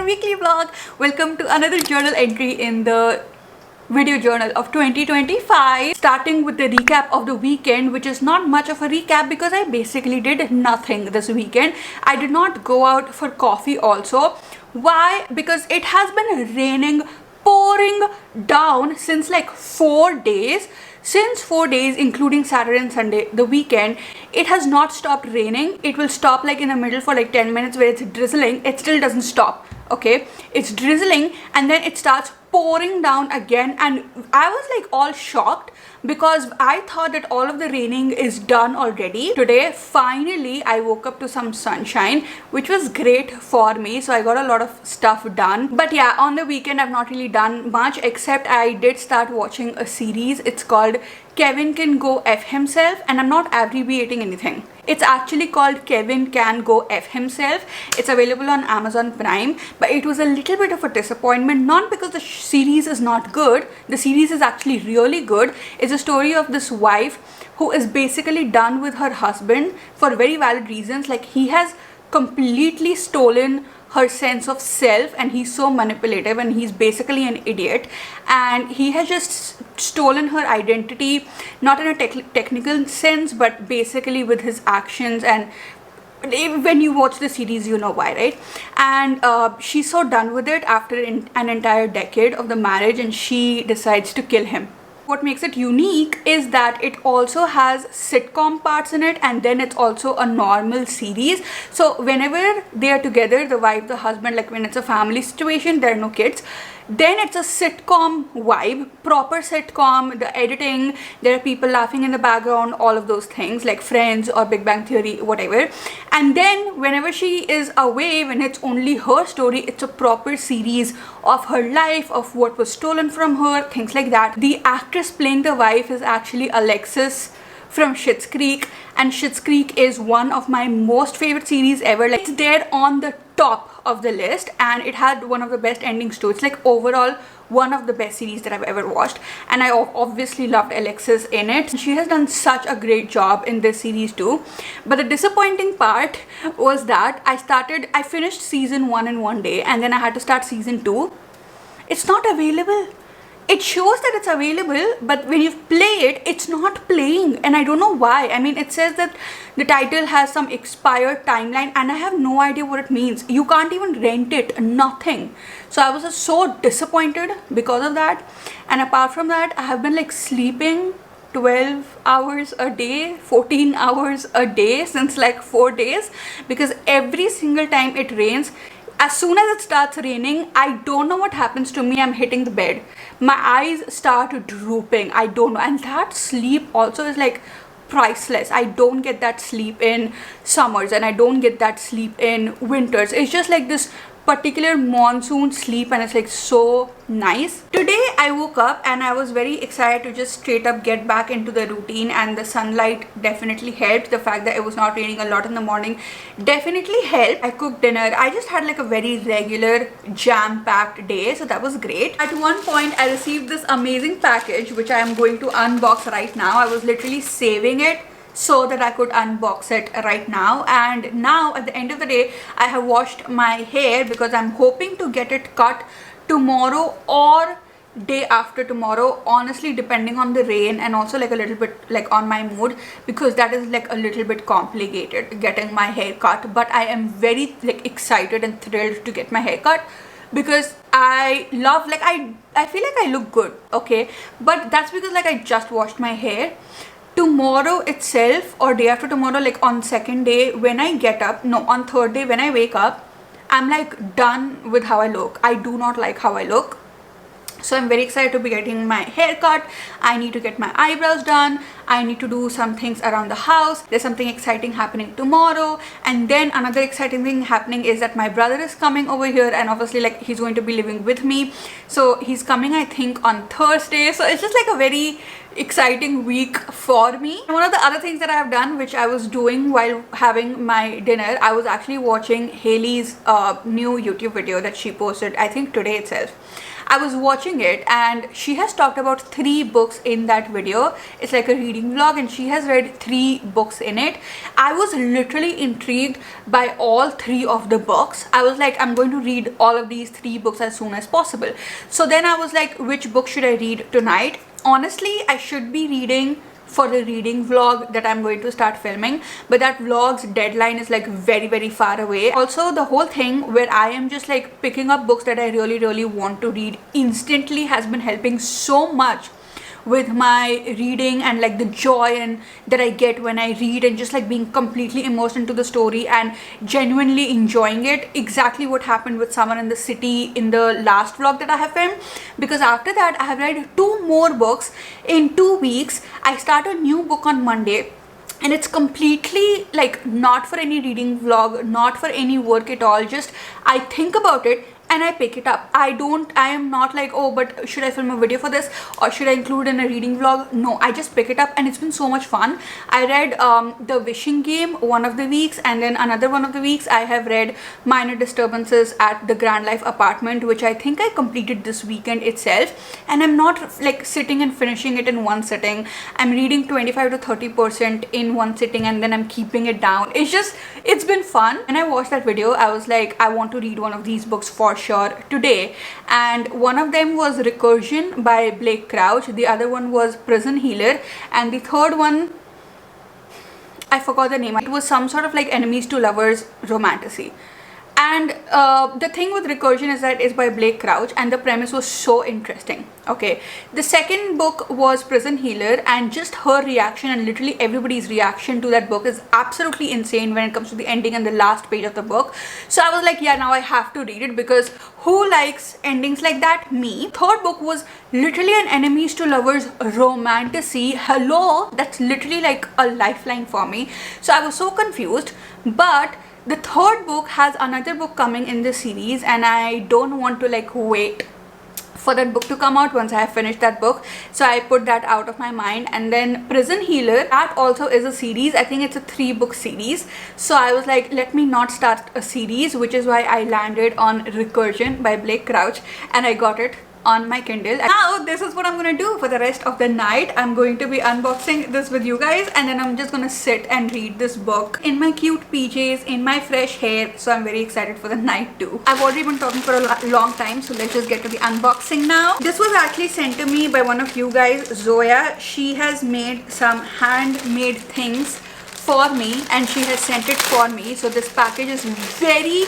weekly vlog. Welcome to another journal entry in the video journal of 2025, starting with the recap of the weekend, which is not much of a recap because I basically did nothing this weekend. I did not go out for coffee also. Why? Because it has been raining, pouring down since like 4 days. Since 4 days, including Saturday and Sunday, the weekend, it has not stopped raining. It will stop like in the middle for like 10 minutes where it's drizzling. It still doesn't stop. Okay, it's drizzling and then it starts pouring down again, and I was like all shocked because I thought that all of the raining is done already. Today finally I woke up to some sunshine, which was great for me, so I got a lot of stuff done. But yeah, on the weekend I've not really done much, except I did start watching a series. It's called Kevin Can Go F Himself, and I'm not abbreviating anything. It's actually called Kevin Can Go F Himself. It's available on Amazon Prime, but it was a little bit of a disappointment, not because the series is not good. The series is actually really good. It's a story of this wife who is basically done with her husband for very valid reasons. Like, he has completely stolen her sense of self and he's so manipulative and he's basically an idiot, and he has just stolen her identity, not in a technical sense, but basically with his actions. And when you watch the series, you know why, right? And she's so done with it after an entire decade of the marriage, and she decides to kill him. What makes it unique is that it also has sitcom parts in it, and then it's also a normal series. So whenever they are together, the wife, the husband, like when it's a family situation, there are no kids, then it's a sitcom vibe, proper sitcom. The editing, there are people laughing in the background, all of those things like Friends or Big Bang Theory, whatever. And then whenever she is away, when it's only her story, it's a proper series of her life, of what was stolen from her, things like that. The actress playing the wife is actually Alexis from Schitt's Creek, and Schitt's Creek is one of my most favorite series ever. Like, it's there on the top of the list, and it had one of the best endings too. It's like overall one of the best series that I've ever watched, and I obviously loved Alexis in it. She has done such a great job in this series too. But the disappointing part was that I finished season 1 in one day, and then I had to start season 2. It's not available. It shows that it's available, but when you play it, it's not playing, and I don't know why. I mean, it says that the title has some expired timeline, and I have no idea what it means. You can't even rent it, nothing. So I was just so disappointed because of that. And apart from that, I have been like sleeping 12 hours a day, 14 hours a day since like 4 days, because every single time it rains, as soon as it starts raining, I don't know what happens to me. I'm hitting the bed. My eyes start drooping. I don't know. And that sleep also is like priceless. I don't get that sleep in summers, and I don't get that sleep in winters. It's just like this particular monsoon sleep, and it's like so nice. Today I woke up and I was very excited to just straight up get back into the routine, and the sunlight definitely helped. The fact that it was not raining a lot in the morning definitely helped. I cooked dinner. I just had like a very regular jam-packed day, so that was great. At one point I received this amazing package, which I am going to unbox right now. I was literally saving it so that I could unbox it right now. And now at the end of the day, I have washed my hair because I'm hoping to get it cut tomorrow or day after tomorrow, honestly, depending on the rain, and also like a little bit like on my mood, because that is like a little bit complicated getting my hair cut. But I am very like excited and thrilled to get my hair cut, because I love, like, I feel like I look good, okay, but that's because like I just washed my hair. Tomorrow itself or day after tomorrow, like on second day when I get up, no, on third day when I wake up, I'm like done with how I look. I do not like how I look. So I'm very excited to be getting my hair cut. I need to get my eyebrows done. I need to do some things around the house. There's something exciting happening tomorrow. And then another exciting thing happening is that my brother is coming over here, and obviously like he's going to be living with me. So he's coming, I think, on Thursday. So it's just like a very exciting week for me. And one of the other things that I have done, which I was doing while having my dinner, I was actually watching Haley's new YouTube video that she posted, I think today itself. I was watching it and she has talked about 3 books in that video. It's like a reading vlog and she has read 3 books in it. I was literally intrigued by all 3 of the books. I was like, I'm going to read all of these 3 books as soon as possible. So then I was like, which book should I read tonight? Honestly, I should be reading for the reading vlog that I'm going to start filming, but that vlog's deadline is like very far away. Also, the whole thing where I am just like picking up books that I really want to read instantly has been helping so much with my reading and like the joy and that I get when I read, and just like being completely immersed into the story and genuinely enjoying it. Exactly what happened with Summer in the City in the last vlog that I have filmed, because after that I have read 2 more books in 2 weeks. I start a new book on Monday and it's completely like not for any reading vlog, not for any work at all. Just I think about it and I pick it up. I am not like, oh, but should I film a video for this or should I include in a reading vlog? No, I just pick it up and it's been so much fun. I read The Wishing Game one of the weeks, and then another one of the weeks I have read Minor Disturbances at the Grand Life Apartment, which I think I completed this weekend itself. And I'm not like sitting and finishing it in one sitting. I'm reading 25 to 30% in one sitting and then I'm keeping it down. It's been fun. When I watched that video, I was like, I want to read one of these books for sure today. And one of them was Recursion by Blake Crouch, the other one was Prison Healer, and the third one, I forgot the name. It was some sort of like enemies to lovers romantasy. And the thing with Recursion is that it's by Blake Crouch and the premise was so interesting. Okay, the second book was Prison Healer, and just her reaction and literally everybody's reaction to that book is absolutely insane when it comes to the ending and the last page of the book. So I was like, yeah, now I have to read it, because who likes endings like that? Me. Third book was literally an enemies to lovers romantasy. Hello, that's literally like a lifeline for me. So I was so confused, but the third book has another book coming in the series and I don't want to like wait for that book to come out once I have finished that book. So I put that out of my mind. And then Prison Healer, that also is a series. I think it's a 3-book series. So I was like, let me not start a series, which is why I landed on Recursion by Blake Crouch and I got it on my Kindle. And now this is what I'm gonna do for the rest of the night. I'm going to be unboxing this with you guys and then I'm just gonna sit and read this book in my cute PJs, in my fresh hair. So I'm very excited for the night too. I've already been talking for a long time, so let's just get to the unboxing now. This was actually sent to me by one of you guys, Zoya. She has made some handmade things for me and she has sent it for me. So this package is very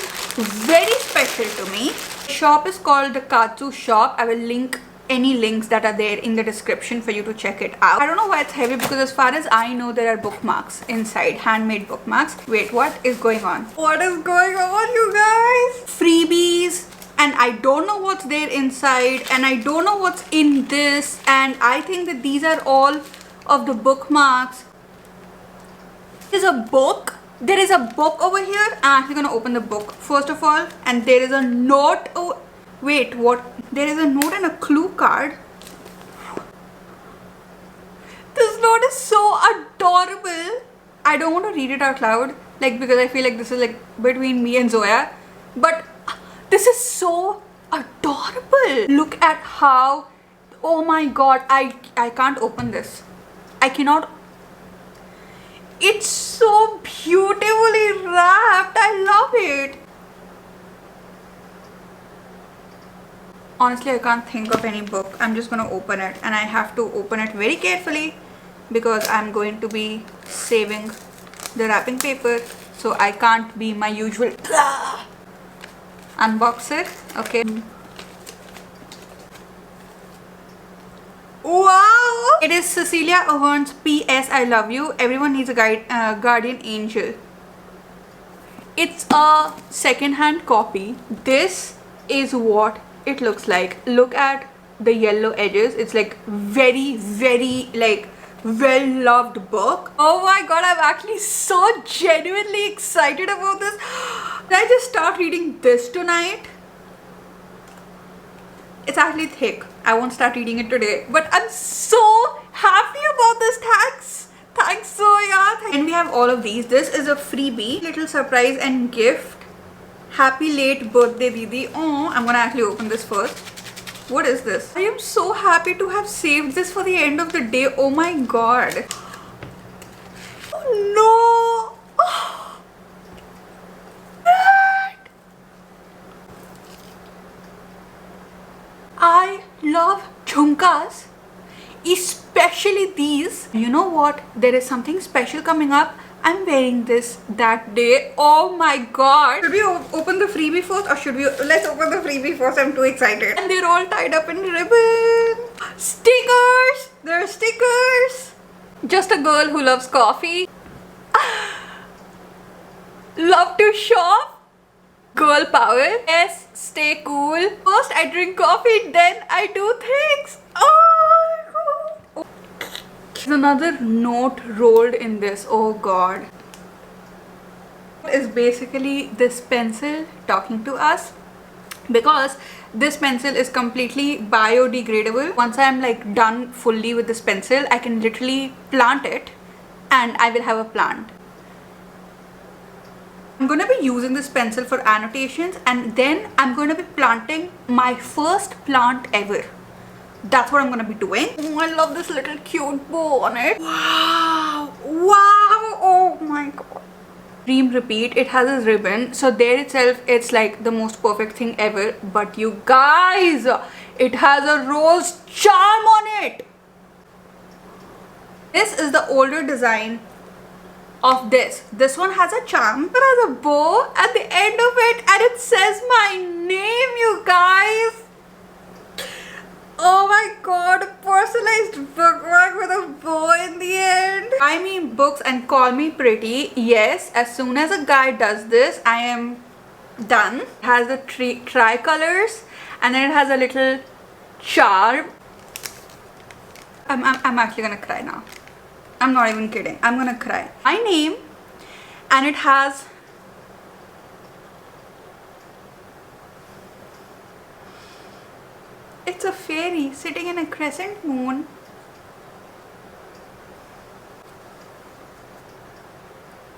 special to me. The shop is called the Katsu Shop. I will link any links that are there in the description for you to check it out. I don't know why it's heavy, because as far as I know there are bookmarks inside, handmade bookmarks. Wait, what is going on? What is going on, you guys? Freebies, and I don't know what's there inside and I don't know what's in this, and I think that these are all of the bookmarks. There's a book. There is a book over here. I'm actually gonna open the book first of all, and there is a note. Oh wait, what? There is a note and a clue card. This note is so adorable. I don't want to read it out loud, like, because I feel like this is like between me and Zoya, but this is so adorable. Look at how, oh my god, I can't open this. I cannot. It's so beautifully wrapped. I love it. Honestly, I can't think of any book. I'm just gonna open it, and I have to open it very carefully because I'm going to be saving the wrapping paper, so I can't be my usual unbox it. Okay. Wow! It is Cecilia Ahern's P.S. I Love You. Everyone needs a guardian angel. It's a second-hand copy. This is what it looks like. Look at the yellow edges. It's like very like well-loved book. Oh my god, I'm actually so genuinely excited about this. Did I just start reading this tonight? It's actually thick. I won't start reading it today, but I'm so happy about this. Thanks Zoya. And we have all of these. This is a freebie, little surprise and gift. Happy late birthday, Didi. Oh, I'm gonna actually open this first. What is this? I am so happy to have saved this for the end of the day. Oh my god. Oh no. Oh. I love jhumkas, especially these. You know what? There is something special coming up. I'm wearing this that day. Oh my god. Should we open the freebie first, or should we? Let's open the freebie first. I'm too excited. And they're all tied up in ribbon. Stickers. There are stickers. Just a girl who loves coffee. Love to shop. Girl power. Yes, stay cool. First I drink coffee, then I do things. Oh my god. There's another note rolled in this. Oh god. Is basically this pencil talking to us, because this pencil is completely biodegradable. Once I'm like done fully with this pencil, I can literally plant it and I will have a plant. I'm going to be using this pencil for annotations, and then I'm going to be planting my first plant ever. That's what I'm going to be doing. Oh, I love this little cute bow on it. Wow. Wow. Oh my god. Dream repeat. It has this ribbon. So there itself, it's like the most perfect thing ever. But you guys, it has a rose charm on it. This is the older design of this. This one has a charm. It has a bow at the end of it, and it says my name, you guys. Oh my god, a personalized bookmark with a bow in the end. I mean books and call me pretty. Yes, as soon as a guy does this, I am done. It has the tricolors, and then it has a little charm. I'm actually gonna cry now. I'm not even kidding. I'm gonna cry. My name, and it has it's a fairy sitting in a crescent moon.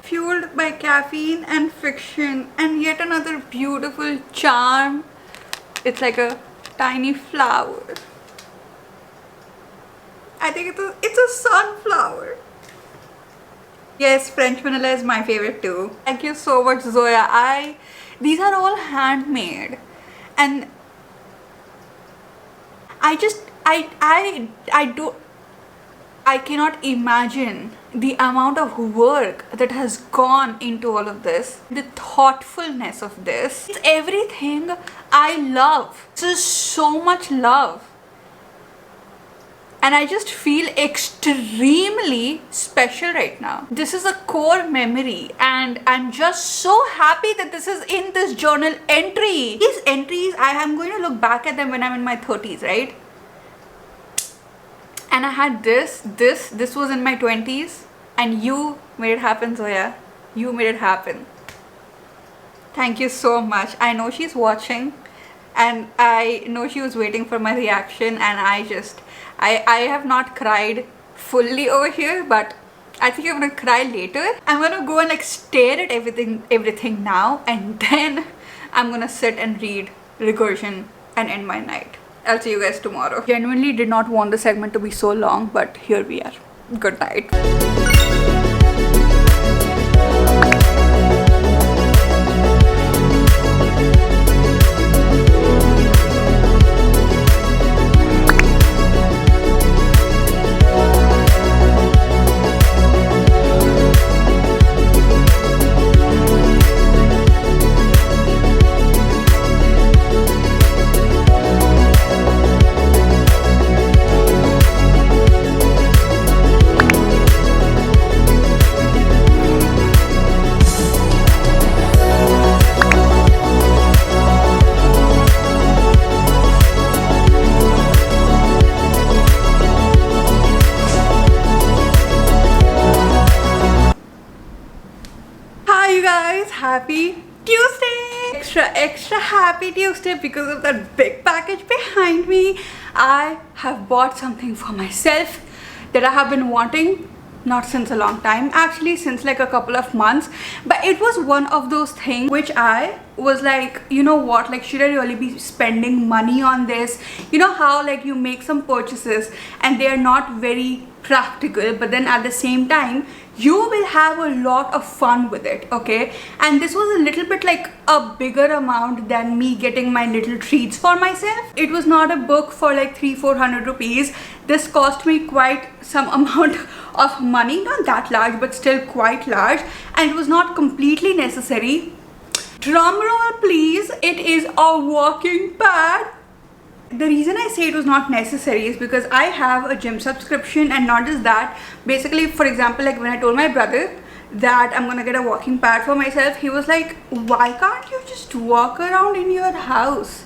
Fueled by caffeine and fiction, and yet another beautiful charm. It's like a tiny flower. I think it's a sunflower. Yes, French vanilla is my favorite too. Thank you so much, Zoya. These are all handmade, and I cannot imagine the amount of work that has gone into all of this. The thoughtfulness of this. It's everything I love. This is so much love. And I just feel extremely special right now. This is a core memory, and I'm just so happy that this is in this journal entry. These entries, I am going to look back at them when I'm in my 30s, right? And I had this was in my 20s, and you made it happen, Zoya. You made it happen. Thank you so much. I know she's watching, and I know she was waiting for my reaction, and I have not cried fully over here, but I think I'm gonna cry later. I'm gonna go and like stare at everything now, and then I'm gonna sit and read Recursion and end my night. I'll see you guys tomorrow. Genuinely did not want the segment to be so long, but here we are. Good night. Happy Tuesday! Extra happy Tuesday because of that big package behind me. I have bought something for myself that I have been wanting not since a long time, actually since like a couple of months, but it was one of those things which I was like, you know what, like should I really be spending money on this? You know how like you make some purchases and they are not very practical, but then at the same time you will have a lot of fun with it, okay? And this was a little bit like a bigger amount than me getting my little treats for myself. It was not a book for like 300-400 rupees. This cost me quite some amount of money, not that large but still quite large, and it was not completely necessary. Drum roll please, it is a walking pad. The reason I say it was not necessary is because I have a gym subscription, and not just that, basically, for example, like when I told my brother that I'm gonna get a walking pad for myself, he was like, why can't you just walk around in your house?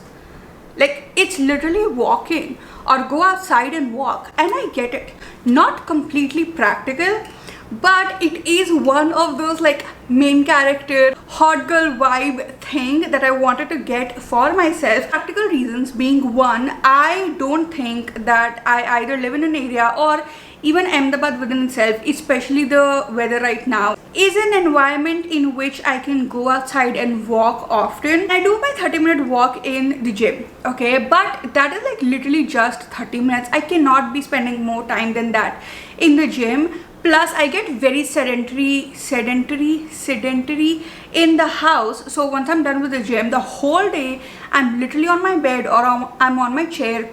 Like, it's literally walking, or go outside and walk. And I get it, not completely practical, but it is one of those like main character hot girl vibe thing that I wanted to get for myself. Practical reasons being, one, I don't think that I either live in an area or even Ahmedabad within itself, especially the weather right now, is an environment in which I can go outside and walk often. I do my 30-minute walk in the gym, okay, but that is like literally just 30 minutes. I cannot be spending more time than that in the gym. Plus I get very sedentary in the house. So once I'm done with the gym, the whole day I'm literally on my bed or I'm on my chair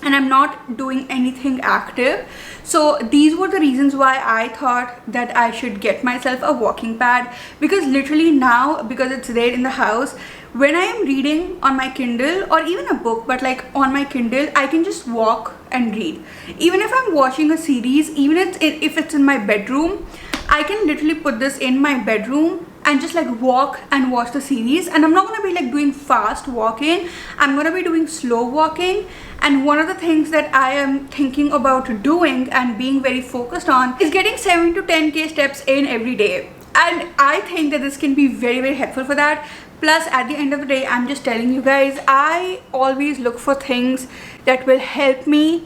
and I'm not doing anything active. So these were the reasons why I thought that I should get myself a walking pad, because literally now, because it's there in the house, when I am reading on my Kindle or even a book, but like on my Kindle, I can just walk and read. Even if I'm watching a series, even if it's in my bedroom, I can literally put this in my bedroom and just like walk and watch the series. And I'm not going to be like doing fast walking, I'm going to be doing slow walking. And one of the things that I am thinking about doing and being very focused on is getting 7 to 10k steps in every day. And I think that this can be very, very helpful for that. Plus at the end of the day, I'm just telling you guys, I always look for things that will help me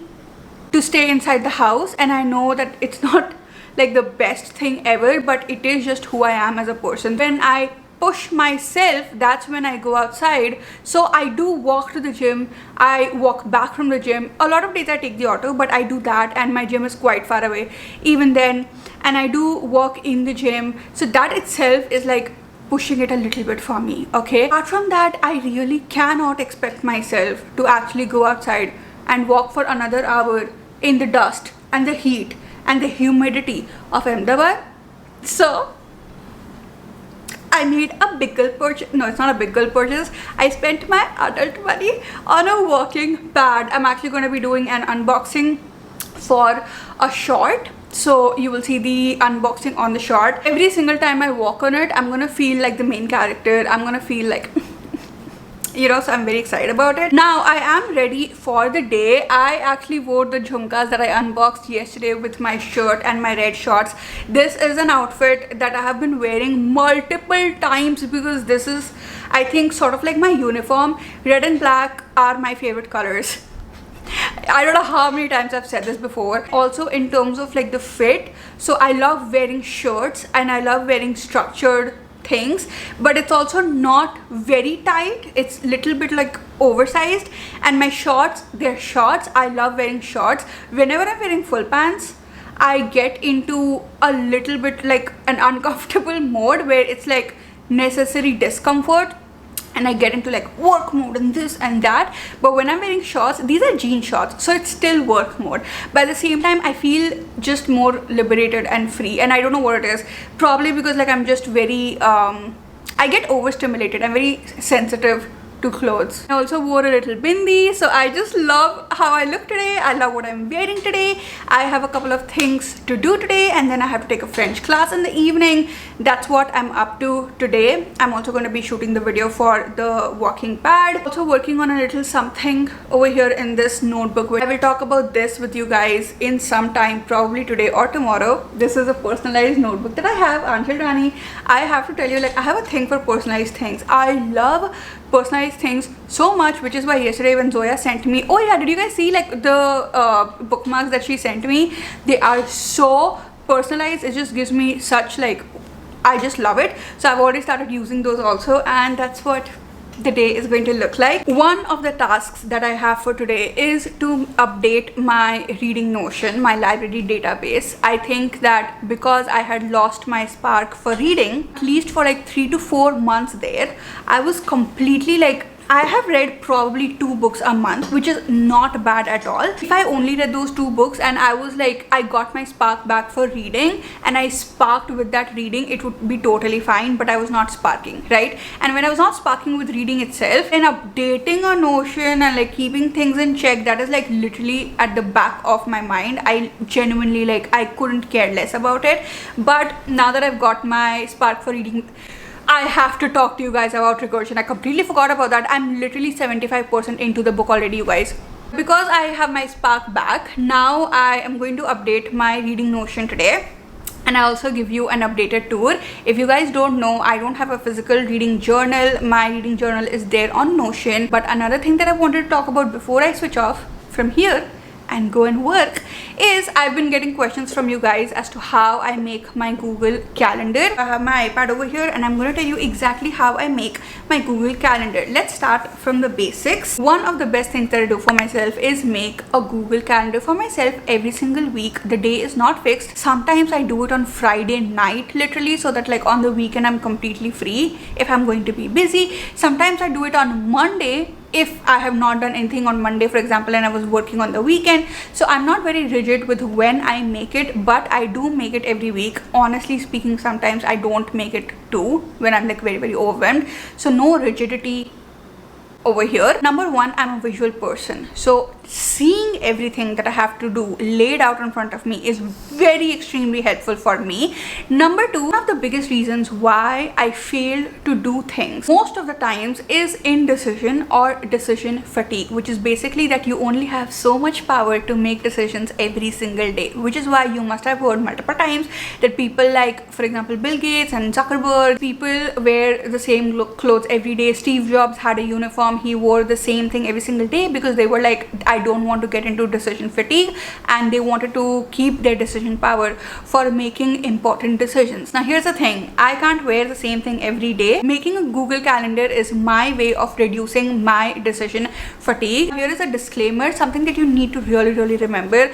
to stay inside the house. And I know that it's not like the best thing ever, but it is just who I am as a person. When I push myself, that's when I go outside. So I do walk to the gym, I walk back from the gym. A lot of days I take the auto, but I do that, and my gym is quite far away even then, and I do walk in the gym. So that itself is like pushing it a little bit for me, okay? Apart from that, I really cannot expect myself to actually go outside and walk for another hour in the dust and the heat and the humidity of Ahmedabad. So I made a big girl purchase. No, it's not a big girl purchase. I spent my adult money on a walking pad. I'm actually going to be doing an unboxing for a short, so you will see the unboxing on the short. Every single time I walk on it, I'm gonna feel like the main character. I'm gonna feel like you know, so I'm very excited about it. Now I am ready for the day. I actually wore the jhumkas that I unboxed yesterday with my shirt and my red shorts. This is an outfit that I have been wearing multiple times because this is, I think, sort of like my uniform. Red and black are my favorite colors. I don't know how many times I've said this before. Also in terms of like the fit, so I love wearing shirts and I love wearing structured things, but it's also not very tight. It's little bit like oversized. And my shorts, they're shorts. I love wearing shorts. Whenever I'm wearing full pants, I get into a little bit like an uncomfortable mode where it's like necessary discomfort, and I get into like work mode and this and that. But when I'm wearing shorts, these are jean shorts, so it's still work mode, but at the same time I feel just more liberated and free. And I don't know what it is, probably because like I'm just very I get overstimulated. I'm very sensitive to clothes. I also wore a little bindi, so I just love how I look today. I love what I'm wearing today. I have a couple of things to do today, and then I have to take a French class in the evening. That's what I'm up to today. I'm also going to be shooting the video for the walking pad. Also working on a little something over here in this notebook. I will talk about this with you guys in some time, probably today or tomorrow. This is a personalized notebook that I have, Anshul Rani. I have to tell you, like, I have a thing for personalized things. I love personalized things so much, which is why yesterday when Zoya sent me, oh yeah, did you guys see like the bookmarks that she sent me? They are so personalized. It just gives me such like, I just love it. So I've already started using those also, and that's what the day is going to look like. One of the tasks that I have for today is to update my reading Notion, my library database. I think that because I had lost my spark for reading, at least for like 3 to 4 months there, I was completely like, I have read probably 2 books a month, which is not bad at all. If I only read those 2 books and I was like, I got my spark back for reading and I sparked with that reading, it would be totally fine, but I was not sparking, right? And when I was not sparking with reading itself, and updating a Notion and like keeping things in check, that is like literally at the back of my mind. I genuinely like, I couldn't care less about it. But now that I've got my spark for reading, I have to talk to you guys about recursion. I completely forgot about that. I'm literally 75% into the book already, you guys. Because I have my spark back, now I am going to update my reading Notion today. And I also give you an updated tour. If you guys don't know, I don't have a physical reading journal. My reading journal is there on Notion. But another thing that I wanted to talk about before I switch off from here and go and work is I've been getting questions from you guys as to how I make my Google Calendar. I have my iPad over here and I'm going to tell you exactly how I make my Google Calendar. Let's start from the basics. One of the best things that I do for myself is make a Google Calendar for myself every single week. The day is not fixed. Sometimes I do it on Friday night literally, so that like on the weekend I'm completely free if I'm going to be busy. Sometimes I do it on Monday if I have not done anything on Monday, for example, and I was working on the weekend. So I'm not very rigid with when I make it, but I do make it every week. Honestly speaking, sometimes I don't make it too when I'm like very overwhelmed. So no rigidity over here. Number one, I'm a visual person, so seeing everything that I have to do laid out in front of me is very extremely helpful for me. Number two, one of the biggest reasons why I fail to do things most of the times is indecision or decision fatigue, which is basically that you only have so much power to make decisions every single day, which is why you must have heard multiple times that people like, for example, Bill Gates and Zuckerberg, people wear the same clothes every day. Steve Jobs had a uniform, he wore the same thing every single day because they were like, I don't want to get into decision fatigue, and they wanted to keep their decision power for making important decisions. Now here's the thing, I can't wear the same thing every day. Making a Google Calendar is my way of reducing my decision fatigue. Here is a disclaimer, something that you need to really remember.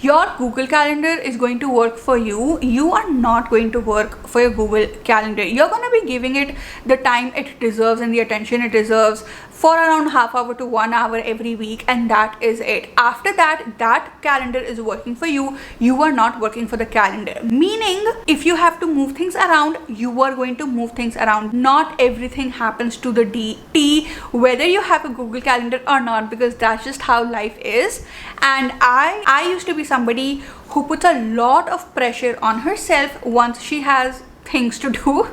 Your Google Calendar is going to work for you. You are not going to work for your Google Calendar. You're going to be giving it the time it deserves and the attention it deserves for around half hour to 1 hour every week, and that is it. After that, that calendar is working for you. You are not working for the calendar. Meaning, if you have to move things around, you are going to move things around. Not everything happens to the DT, whether you have a Google Calendar or not, because that's just how life is. And I used to be somebody who puts a lot of pressure on herself once she has things to do.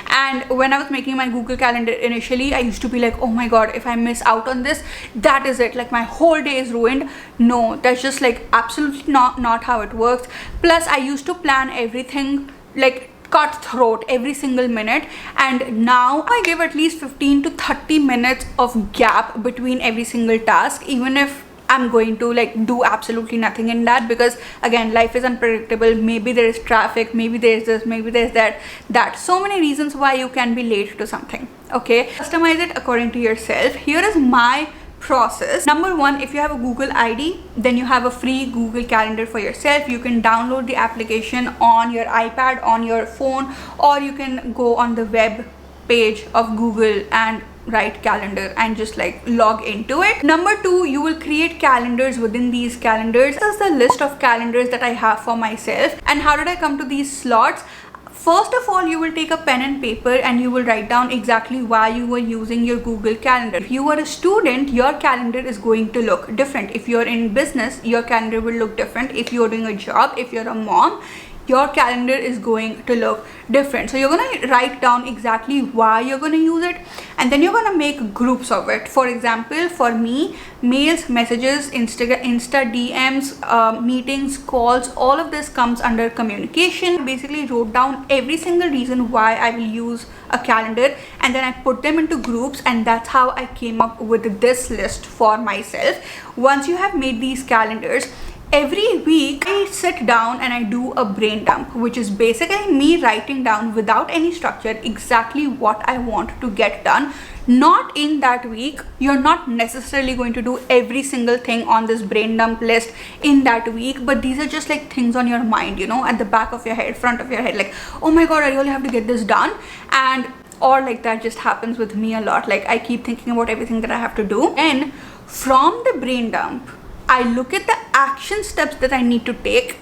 And when I was making my Google Calendar initially, I used to be like, oh my god, if I miss out on this, that is it, like my whole day is ruined. No, that's just like absolutely not how it works. Plus I used to plan everything like cutthroat every single minute, and now I give at least 15 to 30 minutes of gap between every single task, even if I'm going to like do absolutely nothing in that, because again, life is unpredictable. Maybe there is traffic, maybe there's this, maybe there's that so many reasons why you can be late to something. Okay, customize it according to yourself. Here is my process. Number one, if you have a Google ID, then you have a free Google Calendar for yourself. You can download the application on your iPad, on your phone, or you can go on the web page of Google and write calendar and just like log into it. Number two, you will create calendars within these calendars. This is the list of calendars that I have for myself. And how did I come to these slots? First of all, you will take a pen and paper and you will write down exactly why you were using your Google Calendar. If you are a student, your calendar is going to look different. If you're in business, your calendar will look different. If you're doing a job, if you're a mom, your calendar is going to look different. So you're going to write down exactly why you're going to use it, and then you're going to make groups of it. For example, for me, mails, messages, Insta DMs, meetings, calls, all of this comes under communication. Basically wrote down every single reason why I will use a calendar, and then I put them into groups, and that's how I came up with this list for myself. Once you have made these calendars, Every week I sit down and I do a brain dump, which is basically me writing down without any structure exactly what I want to get done. Not in that week. You're not necessarily going to do every single thing on this brain dump list in that week, but these are just like things on your mind, you know, at the back of your head, front of your head, like, oh my god, I really have to get this done. And or like that just happens with me a lot. Like I keep thinking about everything that I have to do, and from the brain dump I look at the action steps that I need to take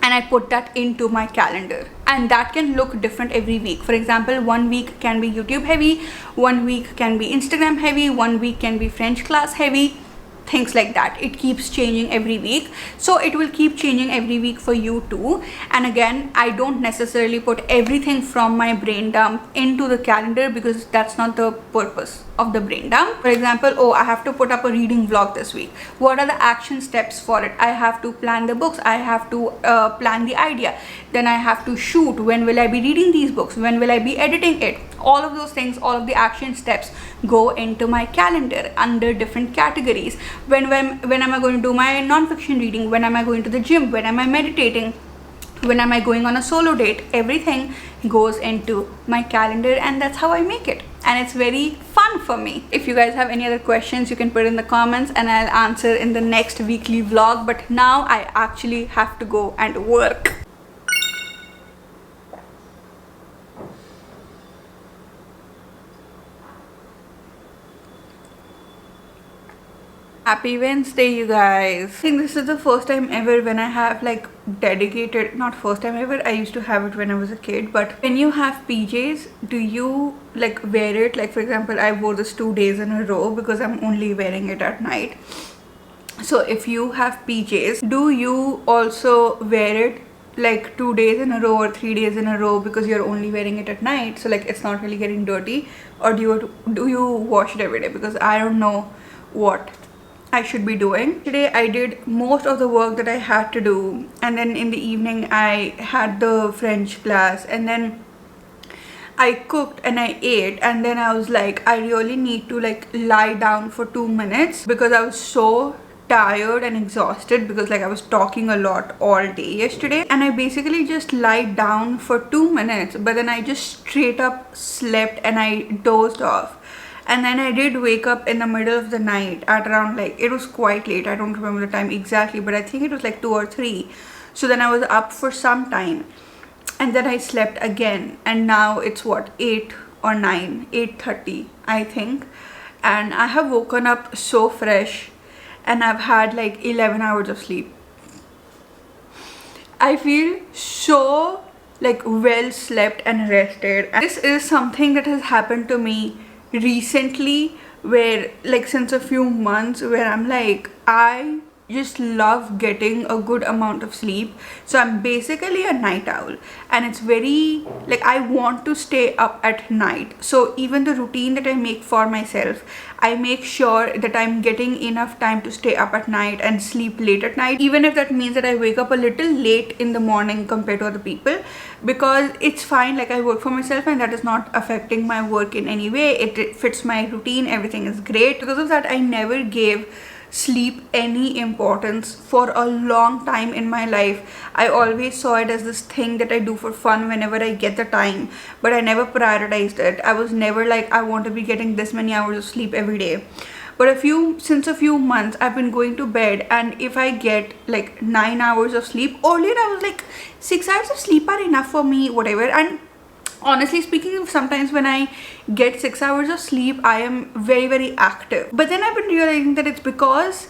and I put that into my calendar. And that can look different every week. For example, one week can be YouTube heavy, one week can be Instagram heavy, one week can be French class heavy, things like that. It keeps changing every week, so it will keep changing every week for you too. And again, I don't necessarily put everything from my brain dump into the calendar because that's not the purpose of the brain dump. For example, oh, I have to put up a reading vlog this week. What are the action steps for it? I have to plan the books, I have to plan the idea, then I have to shoot. When will I be reading these books? When will I be editing it? All of those things, all of the action steps go into my calendar under different categories. When am I going to do my non-fiction reading? When am I going to the gym? When am I meditating? When am I going on a solo date? Everything goes into my calendar, and that's how I make it. And it's very fun for me. If you guys have any other questions, you can put in the comments and I'll answer in the next weekly vlog. But now I actually have to go and work. Happy Wednesday, you guys. I think this is the first time ever when I have like dedicated, not first time ever, I used to have it when I was a kid, but when you have PJs, do you like wear it? Like for example, I wore this 2 days in a row because I'm only wearing it at night. So if you have PJs, do you also wear it like 2 days in a row or 3 days in a row because you're only wearing it at night, so like it's not really getting dirty? Or do you wash it every day? Because I don't know what I should be doing. Today I did most of the work that I had to do, and then in the evening I had the French class, and then I cooked and I ate, and then I was like, I really need to like lie down for 2 minutes because I was so tired and exhausted because like I was talking a lot all day yesterday. And I basically just lied down for 2 minutes, but then I just straight up slept and I dozed off. And then I did wake up in the middle of the night at around like, it was quite late, I don't remember the time exactly, but I think it was like 2 or 3. So then I was up for some time, and then I slept again, and now it's what, 8 or 9, 8:30 I think, and I have woken up so fresh and I've had like 11 hours of sleep. I feel so like well slept and rested. And this is something that has happened to me recently, where like since a few months, where I'm like, I just love getting a good amount of sleep. So I'm basically a night owl, and it's very like I want to stay up at night. So even the routine that I make for myself, I make sure that I'm getting enough time to stay up at night and sleep late at night, even if that means that I wake up a little late in the morning compared to other people, because it's fine. Like I work for myself and that is not affecting my work in any way. It fits my routine, everything is great. Because of that, I never gave sleep any importance for a long time in my life. I always saw it as this thing that I do for fun whenever I get the time, but I never prioritized it. I was never like, I want to be getting this many hours of sleep every day. But since a few months I've been going to bed, and if I get like 9 hours of sleep, earlier I was like 6 hours of sleep are enough for me, whatever. And honestly speaking, sometimes when I get 6 hours of sleep, I am very, very active. But then I've been realizing that it's because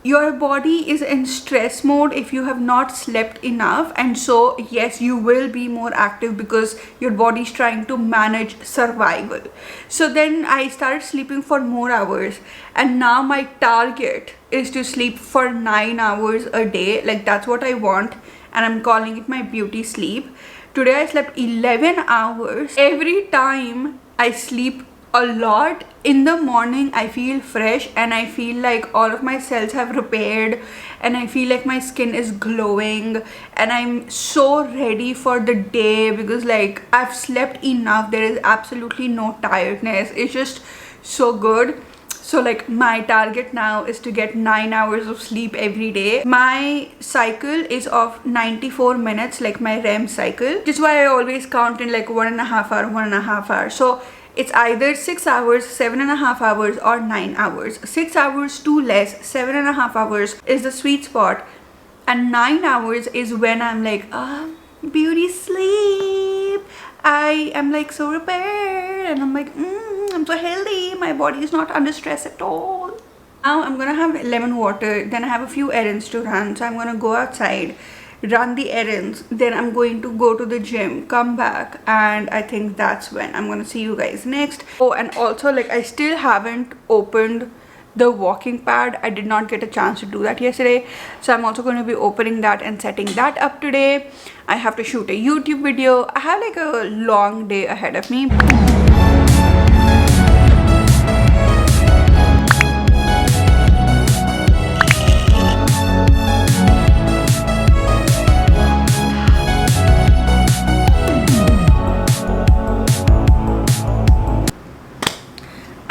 your body is in stress mode if you have not slept enough. And so yes, you will be more active because your body is trying to manage survival. So then I started sleeping for more hours, and now my target is to sleep for 9 hours a day. Like that's what I want, and I'm calling it my beauty sleep. Today I slept 11 hours. Every time I sleep a lot in the morning, I feel fresh and I feel like all of my cells have repaired, and I feel like my skin is glowing, and I'm so ready for the day because like I've slept enough. There is absolutely no tiredness. It's just so good. So like my target now is to get 9 hours of sleep every day. My cycle is of 94 minutes, like my REM cycle, which is why I always count in like 1.5 hour, 1.5 hour. So it's either 6 hours, 7.5 hours or 9 hours. 6 hours too less, 7.5 hours is the sweet spot, and 9 hours is when I'm like, beauty sleep. I am like so repaired and I'm like, I'm so healthy. My body is not under stress at all. Now I'm gonna have lemon water, then I have a few errands to run. So I'm gonna go outside, run the errands, then I'm going to go to the gym, come back, and I think that's when I'm gonna see you guys next. Oh, and also like I still haven't opened the walking pad. I did not get a chance to do that yesterday, so I'm also going to be opening that and setting that up today. I have to shoot a YouTube video. I have like a long day ahead of me.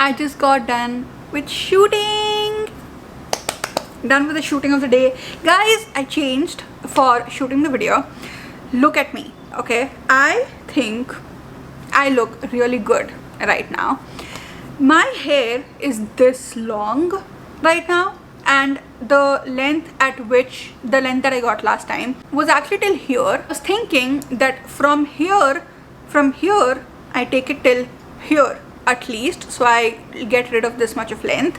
I just got done with shooting. Done with the shooting of the day. Guys, I changed for shooting the video. Look at me, okay? I think I look really good right now. My hair is this long right now, and the length that I got last time was actually till here. I was thinking that from here I take it till here at least, so I get rid of this much of length,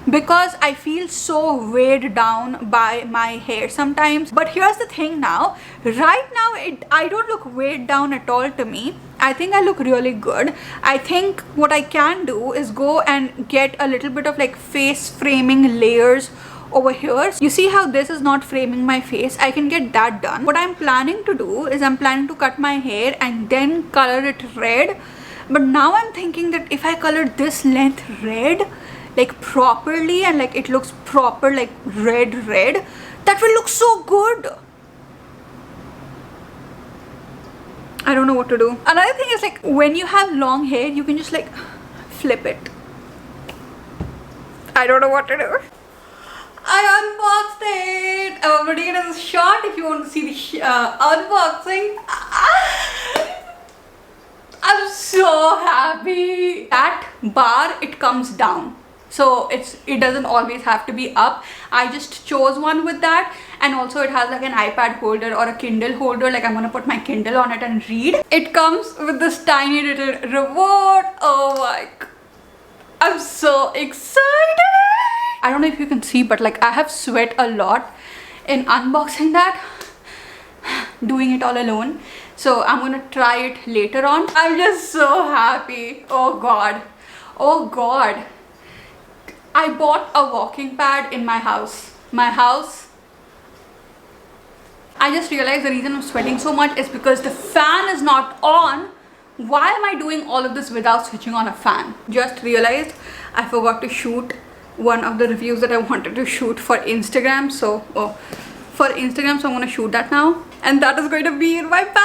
because I feel so weighed down by my hair sometimes. But here's the thing now, right now I don't look weighed down at all to me. I think I look really good. I think what I can do is go and get a little bit of like face framing layers over here. You see how this is not framing my face? I can get that done. What I'm planning to do is I'm planning to cut my hair and then color it red. But now I'm thinking that if I color this length red, like properly, and like it looks proper, like red, that will look so good. I don't know what to do. Another thing is like when you have long hair, you can just like flip it. I don't know what to do. I unboxed it. I'm putting it as a shot if you want to see the unboxing. I'm so happy. That bar, it comes down, so it doesn't always have to be up. I just chose one with that, and also it has like an iPad holder or a Kindle holder. Like I'm gonna put my Kindle on it and read. It comes with this tiny little remote. Oh my god, I'm so excited. I don't know if you can see, but like I have sweat a lot in unboxing that, doing it all alone. So I'm gonna try it later on. I'm just so happy. Oh god, oh god. I bought a walking pad in my house. I just realized the reason I'm sweating so much is because the fan is not on. Why am I doing all of this without switching on a fan? Just realized I forgot to shoot one of the reviews that I wanted to shoot for Instagram. So I'm gonna shoot that now, and that is going to be in my background.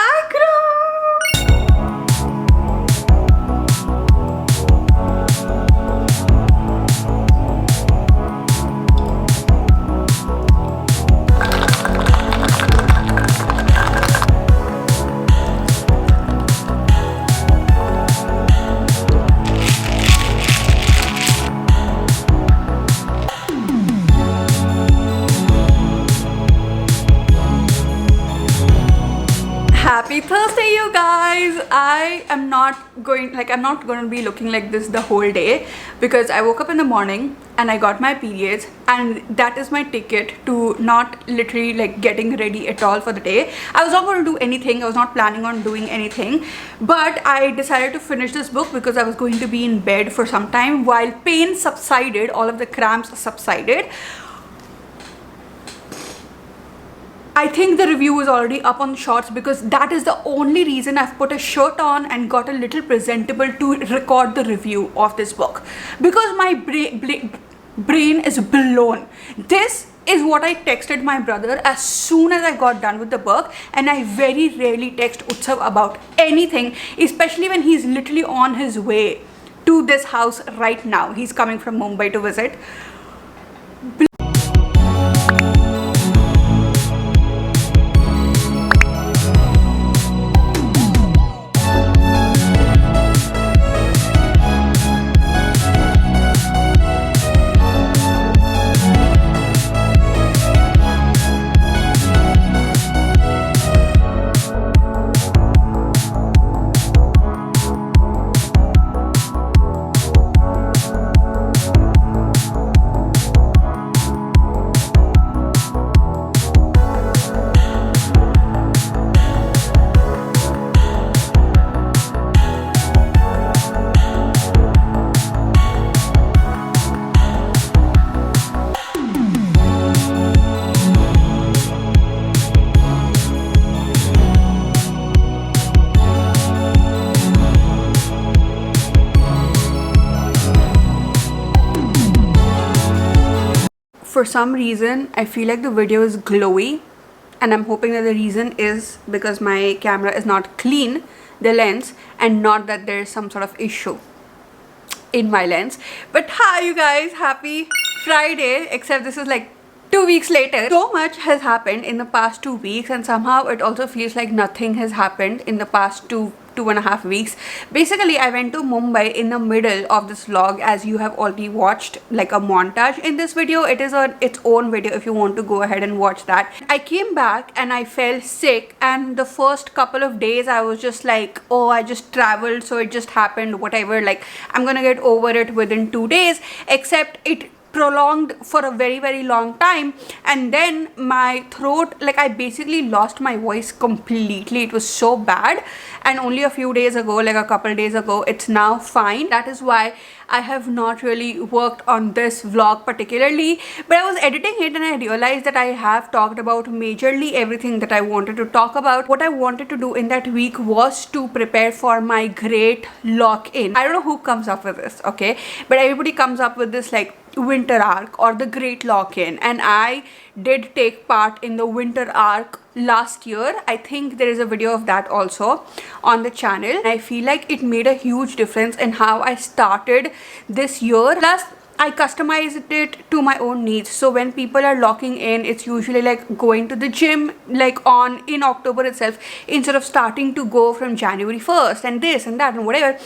Happy Thursday, you guys. I'm not going to be looking like this the whole day, because I woke up in the morning and I got my periods, and that is my ticket to not literally like getting ready at all for the day. I was not going to do anything. I was not planning on doing anything, but I decided to finish this book because I was going to be in bed for some time while pain subsided, all of the cramps subsided. I think the review is already up on shorts, because that is the only reason I've put a shirt on and got a little presentable to record the review of this book, because my brain is blown. This is what I texted my brother as soon as I got done with the book, and I very rarely text Utsav about anything, especially when he's literally on his way to this house right now. He's coming from Mumbai to visit. For some reason, I feel like the video is glowy, and I'm hoping that the reason is because my camera is not clean, the lens, and not that there's some sort of issue in my lens. But hi you guys, happy Friday, except this is like 2 weeks later. So much has happened in the past 2 weeks, and somehow it also feels like nothing has happened in the past two and a half weeks. Basically, I went to Mumbai in the middle of this vlog, as you have already watched like a montage in this video. It is on its own video if you want to go ahead and watch that. I came back and I felt sick, and the first couple of days I was just like, oh, I just traveled, so it just happened, whatever, like I'm gonna get over it within 2 days. Except it prolonged for a very long time, and then my throat, like I basically lost my voice completely. It was so bad, and only a few days ago, like a couple days ago, it's now fine. That is why I have not really worked on this vlog particularly, but I was editing it and I realized that I have talked about majorly everything that I wanted to talk about. What I wanted to do in that week was to prepare for my great lock-in. I don't know who comes up with this, okay, but everybody comes up with this like winter arc or the great lock-in, and I did take part in the winter arc last year. I think there is a video of that also on the channel. I feel like it made a huge difference in how I started this year. Plus, I customized it to my own needs. So when people are locking in, it's usually like going to the gym like in October itself, instead of starting to go from January 1st and this and that and whatever.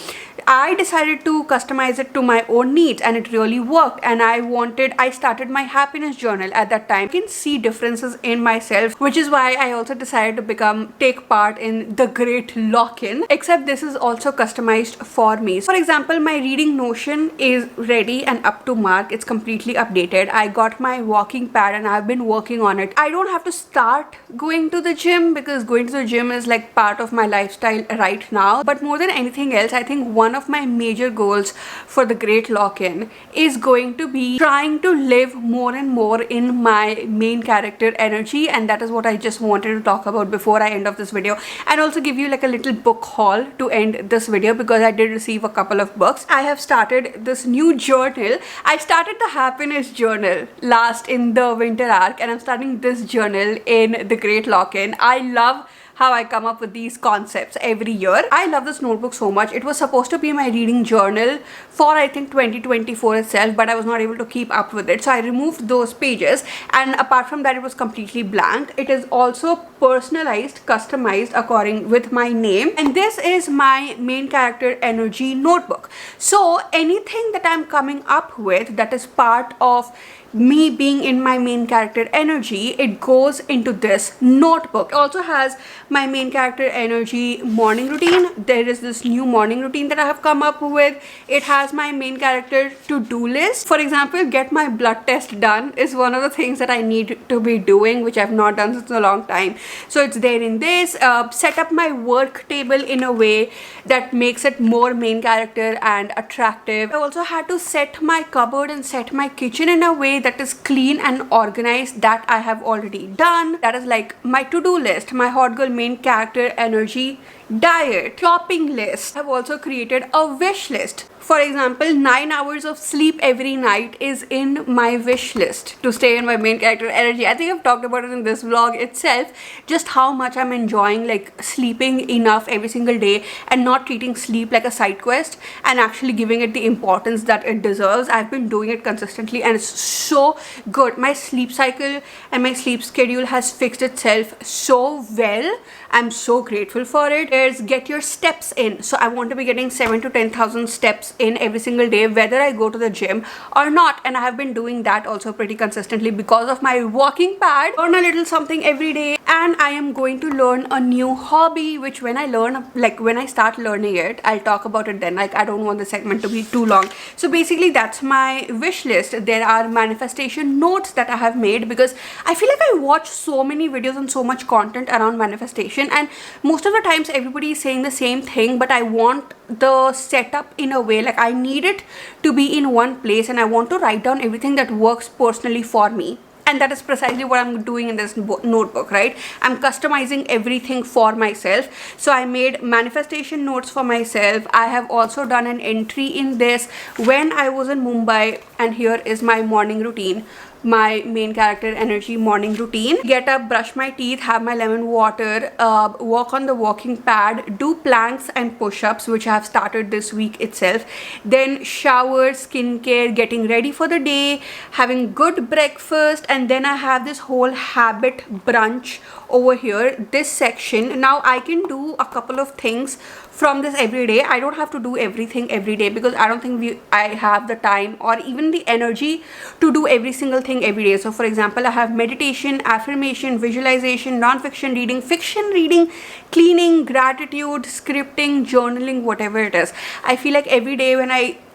I decided to customize it to my own needs, and it really worked. And I started my happiness journal at that time. I can see differences in myself, which is why I also decided to take part in the great lock-in, except this is also customized for me. For example, my reading Notion is ready and up to mark. It's completely updated. I got my walking pad and I've been working on it. I don't have to start going to the gym because going to the gym is like part of my lifestyle right now. But more than anything else, I think one of my major goals for the great lock-in is going to be trying to live more and more in my main character energy, and that is what I just wanted to talk about before I end off this video, and also give you like a little book haul to end this video because I did receive a couple of books. I have started this new journal. I started the happiness journal last in the winter arc, and I'm starting this journal in the great lock-in. I love how I come up with these concepts every year. I love this notebook so much. It was supposed to be my reading journal for I think 2024 itself, but I was not able to keep up with it, so I removed those pages, and apart from that it was completely blank. It is also personalized, customized according with my name, and this is my main character energy notebook. So anything that I'm coming up with that is part of me being in my main character energy, it goes into this notebook. It also has my main character energy morning routine. There is this new morning routine that I have come up with. It has my main character to-do list. For example, get my blood test done is one of the things that I need to be doing, which I've not done since a long time. So it's there in this. Set up my work table in a way that makes it more main character and attractive. I also had to set my cupboard and set my kitchen in a way that is clean and organized. That I have already done. That is like my to-do list, my hot girl main character energy diet, shopping list. I've also created a wish list For example, 9 hours of sleep every night is in my wish list to stay in my main character energy. I think I've talked about it in this vlog itself, just how much I'm enjoying like sleeping enough every single day and not treating sleep like a side quest and actually giving it the importance that it deserves. I've been doing it consistently and it's so good. My sleep cycle and my sleep schedule has fixed itself so well. I'm so grateful for it. There's get your steps in. So I want to be getting 7 to 10,000 steps in every single day, whether I go to the gym or not. And I have been doing that also pretty consistently because of my walking pad. Learn a little something every day. And I am going to learn a new hobby, which when I start learning it, I'll talk about it then. Like, I don't want the segment to be too long. So basically that's my wish list. There are manifestation notes that I have made because I feel like I watch so many videos and so much content around manifestation, and most of the times everybody is saying the same thing, but I want the setup in a way, like I need it to be in one place and I want to write down everything that works personally for me. And that is precisely what I'm doing in this notebook, right? I'm customizing everything for myself. So I made manifestation notes for myself. I have also done an entry in this when I was in Mumbai, and here is my morning routine. My main character energy morning routine: get up, brush my teeth, have my lemon water, walk on the walking pad, do planks and push-ups, which I have started this week itself, then shower, skincare, getting ready for the day, having good breakfast, and then I have this whole habit brunch over here, this section. Now I can do a couple of things from this every day. I don't have to do everything every day because I don't think I have the time or even the energy to do every single thing every day. So for example, I have meditation, affirmation, visualization, non-fiction reading, fiction reading, cleaning, gratitude, scripting, journaling, whatever it is. I feel like every day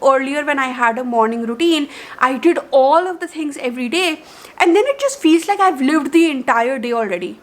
earlier when I had a morning routine, I did all of the things every day, and then it just feels like I've lived the entire day already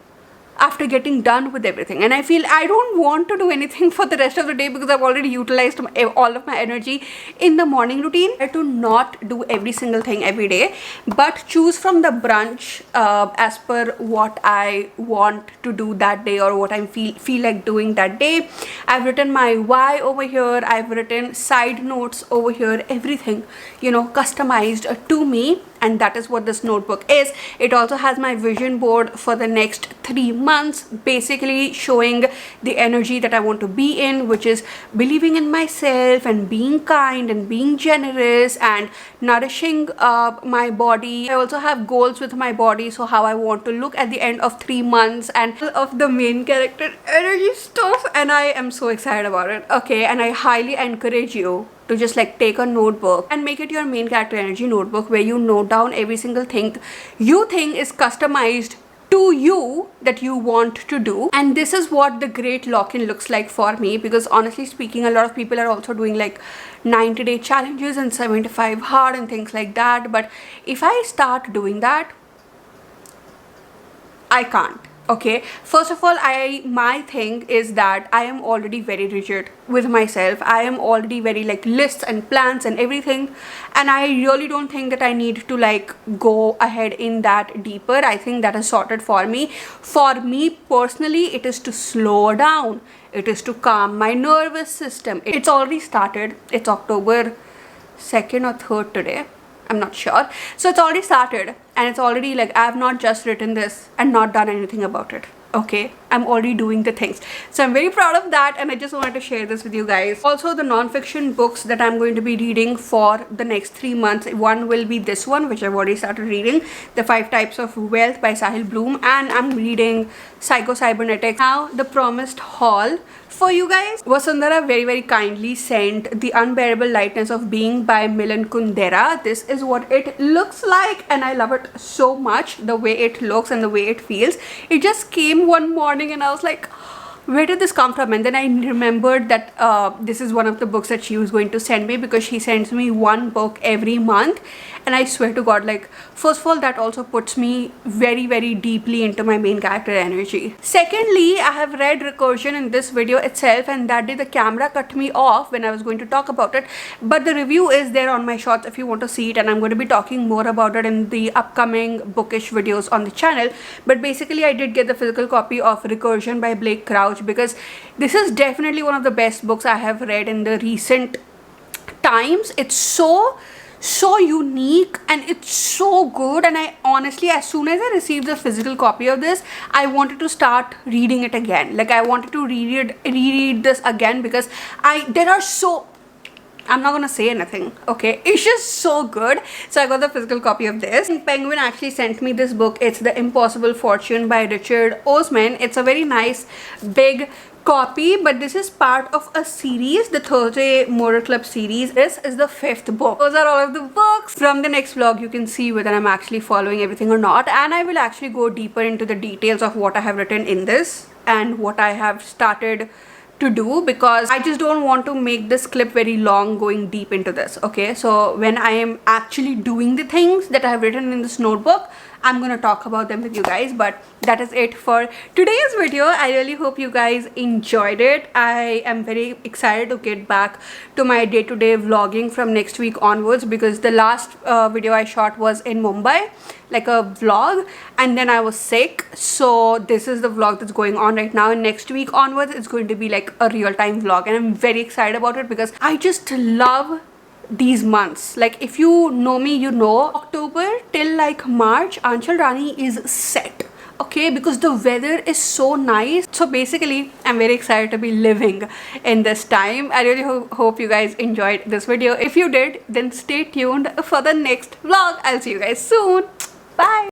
after getting done with everything, and I feel I don't want to do anything for the rest of the day because I've already utilized all of my energy in the morning routine. I to not do every single thing every day, but choose from the brunch as per what I want to do that day or what I feel like doing that day. I've written my why over here, I've written side notes over here, everything, you know, customized to me. And that is what this notebook is. It also has my vision board for the next 3 months, basically showing the energy that I want to be in, which is believing in myself and being kind and being generous and nourishing my body. I also have goals with my body, so how I want to look at the end of 3 months and of the main character energy stuff, and I am so excited about it. Okay, and I highly encourage you to just like take a notebook and make it your main character energy notebook, where you note down every single thing you think is customized to you that you want to do. And this is what the great lock-in looks like for me, because honestly speaking, a lot of people are also doing like 90-day challenges and 75 hard and things like that, but if I start doing that, I can't. Okay, first of all, my thing is that I am already very rigid with myself. I am already very like lists and plans and everything, and I really don't think that I need to like go ahead in that deeper. I think that is sorted for me. For me personally, it is to slow down, it is to calm my nervous system. It's already started. It's October 2nd or 3rd today, I'm not sure. So it's already started, and it's already like I have not just written this and not done anything about it. Okay, I'm already doing the things, so I'm very proud of that, and I just wanted to share this with you guys. Also, the non-fiction books that I'm going to be reading for the next 3 months, one will be this one, which I've already started reading, The 5 Types of Wealth by Sahil Bloom, and I'm reading Psycho-Cybernetics. Now the promised haul for you guys. Vasundhara very kindly sent The Unbearable Lightness of Being by Milan Kundera. This is what it looks like, and I love it so much, the way it looks and the way it feels. It just came one morning and I was like, where did this come from? And then I remembered that this is one of the books that she was going to send me, because she sends me one book every month, and I swear to God, like, first of all, that also puts me very deeply into my main character energy. Secondly, I have read Recursion in this video itself, and that day the camera cut me off when I was going to talk about it, but the review is there on my shorts if you want to see it, and I'm going to be talking more about it in the upcoming bookish videos on the channel. But basically, I did get the physical copy of Recursion by Blake Crouch, because this is definitely one of the best books I have read in the recent times. It's so unique and it's so good, and I honestly, as soon as I received the physical copy of this, I wanted to start reading it again. Like I wanted to reread this again because I'm not gonna say anything, okay? It's just so good. So I got the physical copy of this. And Penguin actually sent me this book. It's The Impossible Fortune by Richard Osman. It's a very nice big copy, but this is part of a series, the Thursday Motor Club series. This is the 5th book. Those are all of the books. From the next vlog, you can see whether I'm actually following everything or not, and I will actually go deeper into the details of what I have written in this and what I have started to do, because I just don't want to make this clip very long going deep into this, okay? So when I am actually doing the things that I have written in this notebook, I'm gonna talk about them with you guys. But that is it for today's video. I really hope you guys enjoyed it. I am very excited to get back to my day-to-day vlogging from next week onwards, because the last video I shot was in Mumbai, like a vlog, and then I was sick. So this is the vlog that's going on right now, and next week onwards it's going to be like a real-time vlog, and I'm very excited about it because I just love these months. Like if you know me, you know October till like March, Aanchal Rani is set, okay, because the weather is so nice. So basically I'm very excited to be living in this time. I really hope you guys enjoyed this video. If you did, then stay tuned for the next vlog. I'll see you guys soon. Bye.